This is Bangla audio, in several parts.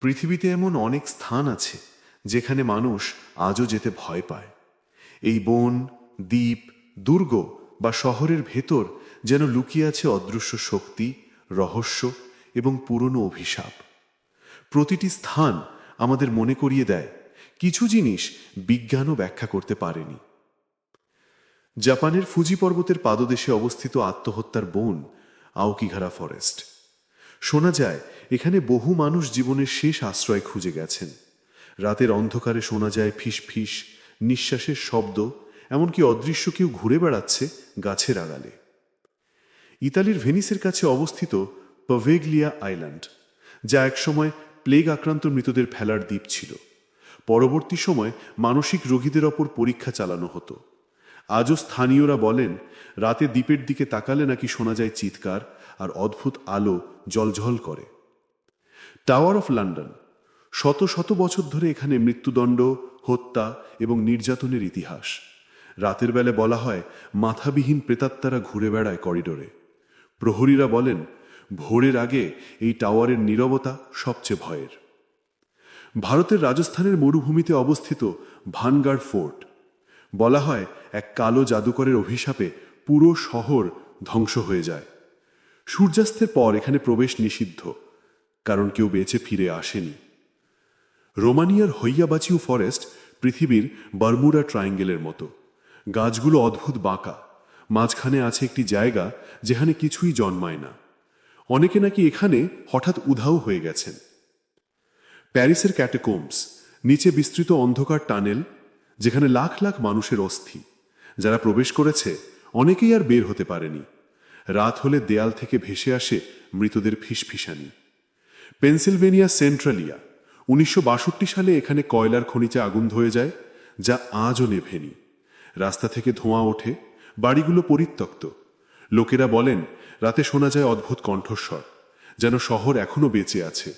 পৃথিবীতে এমন অনেক স্থান আছে যেখানে মানুষ আজও যেতে ভয় পায়। এই বন, দ্বীপ, দুর্গ বা শহরের ভেতর যেন লুকিয়ে আছে অদৃশ্য শক্তি, রহস্য এবং পুরনো অভিশাপ। প্রতিটি স্থান আমাদের মনে করিয়ে দেয় কিছু জিনিস বিজ্ঞানও ব্যাখ্যা করতে পারেনি। জাপানের ফুজি পর্বতের পাদদেশে অবস্থিত আত্মহত্যার বন আওকিগারা ফরেস্ট। শোনা যায় এখানে বহু মানুষ জীবনের শেষ আশ্রয় খুঁজে গেছেন। রাতের অন্ধকারে শোনা যায় ফিস ফিস নিঃশ্বাসের শব্দ, এমনকি অদৃশ্য কেউ ঘুরে বেড়াচ্ছে গাছের আড়ালে। ইতালির ভেনিসের কাছে অবস্থিত পভেগলিয়া আইল্যান্ড, যা একসময় প্লেগ আক্রান্ত মৃতদের ফেলার দ্বীপ ছিল। পরবর্তী সময় মানসিক রোগীদের ওপর পরীক্ষা চালানো হতো। আজও স্থানীয়রা বলেন রাতে দ্বীপের দিকে তাকালে নাকি শোনা যায় চিৎকার আর অদ্ভুত আলো জ্বলজ্বল করে। টাওয়ার অফ লন্ডন, শত শত বছর ধরে এখানে মৃত্যুদণ্ড, হত্যা এবং নির্যাতনের ইতিহাস। রাতের বেলা বলা হয় মাথাবিহীন প্রেতাত্মারা ঘুরে বেড়ায় করিডোরে। প্রহরীরা বলেন ভোরের আগে এই টাওয়ারের নীরবতা সবচেয়ে ভয়ের। ভারতের রাজস্থানের মরুভূমিতে অবস্থিত ভানগাড় ফোর্ট, বলা হয় এক কালো জাদুকরের অভিশাপে পুরো শহর ধ্বংস হয়ে যায়। সূর্যাস্তের পর এখানে প্রবেশ নিষিদ্ধ, কারণ কেউ বেঁচে ফিরে আসেনি। রোমানিয়ার হইয়াবাচিউ ফরেস্ট পৃথিবীর বারমুডা ট্রায়াঙ্গেলের মতো। গাছগুলো অদ্ভুত বাঁকা, মাঝখানে আছে একটি জায়গা যেখানে কিছুই জন্মায় না। অনেকে নাকি এখানে হঠাৎ উধাও হয়ে গেছেন। প্যারিসের ক্যাটাকোম্বস, নিচে বিস্তৃত অন্ধকার টানেল যেখানে লাখ লাখ মানুষের অস্থি। যারা প্রবেশ করেছে অনেকেই আর বের হতে পারেনি। রাত হলে দেয়াল থেকে ভেসে আসে মৃতদের ফিসফিসানি। পেনসিলভেনিয়া সেন্ট্রালিয়া, 1962 সালে এখানে কয়লার খনিতে আগুন ধরে যায়, যা আজও নেভেনি। রাস্তা থেকে ধোঁয়া ওঠে, বাড়িগুলো পরিত্যক্ত। লোকেরা বলেন রাতে শোনা যায় অদ্ভুত কণ্ঠস্বর, যেন শহর এখনো বেঁচে আছে।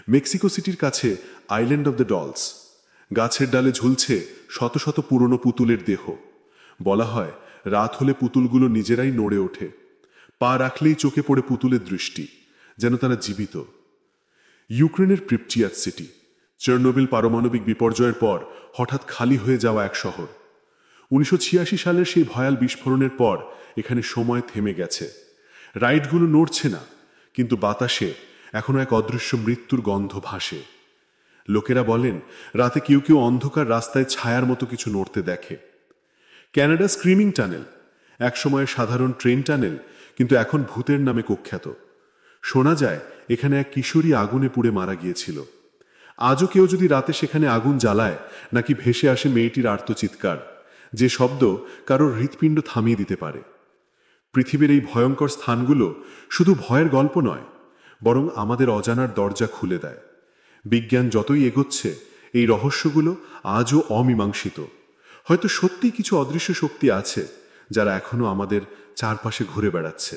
মেক্সিকো সিটির কাছে আইল্যান্ড অব দ্য ডলস, গাছের ডালে ঝুলছে শত শত পুরনো পুতুলের দেহ। বলা হয় রাত হলে পুতুলগুলো নিজেরাই নড়ে ওঠে। পা রাখলেই চোখে পড়ে পুতুলের দৃষ্টি, যেন তারা জীবিত। ইউক্রেনের প্রিপচিয়াত সিটি, চার্নোবিল পারমাণবিক বিপর্যয়ের পর হঠাৎ খালি হয়ে যাওয়া এক শহর। 1986 সালের সেই ভয়াল বিস্ফোরণের পর এখানে সময় থেমে গেছে। রাইডগুলো নড়ছে না, কিন্তু বাতাসে এখনো এক অদৃশ্য মৃত্যুর গন্ধ ভাসে। লোকেরা বলেন রাতে কেউ কেউ অন্ধকার রাস্তায় ছায়ার মতো কিছু নড়তে দেখে। ক্যানাডা স্ক্রিমিং টানেল, একসময় সাধারণ ট্রেন টানেল, কিন্তু এখন ভূতের নামে কুখ্যাত। শোনা যায় এখানে এক কিশোরী আগুনে পুড়ে মারা গিয়েছিল। আজও কেউ যদি রাতে সেখানে আগুন জ্বালায়, নাকি ভেসে আসে মেয়েটির আর্তচিৎকার, যে শব্দ কারোর হৃৎপিণ্ড থামিয়ে দিতে পারে। পৃথিবীর এই ভয়ঙ্কর স্থানগুলো শুধু ভয়ের গল্প নয়, বরং আমাদের অজানার দরজা খুলে দেয়। বিজ্ঞান যতই এগোচ্ছে, এই রহস্যগুলো আজও অমীমাংসিত। হয়তো সত্যিই কিছু অদৃশ্য শক্তি আছে যারা এখনো আমাদের চারপাশে ঘুরে বেড়াচ্ছে।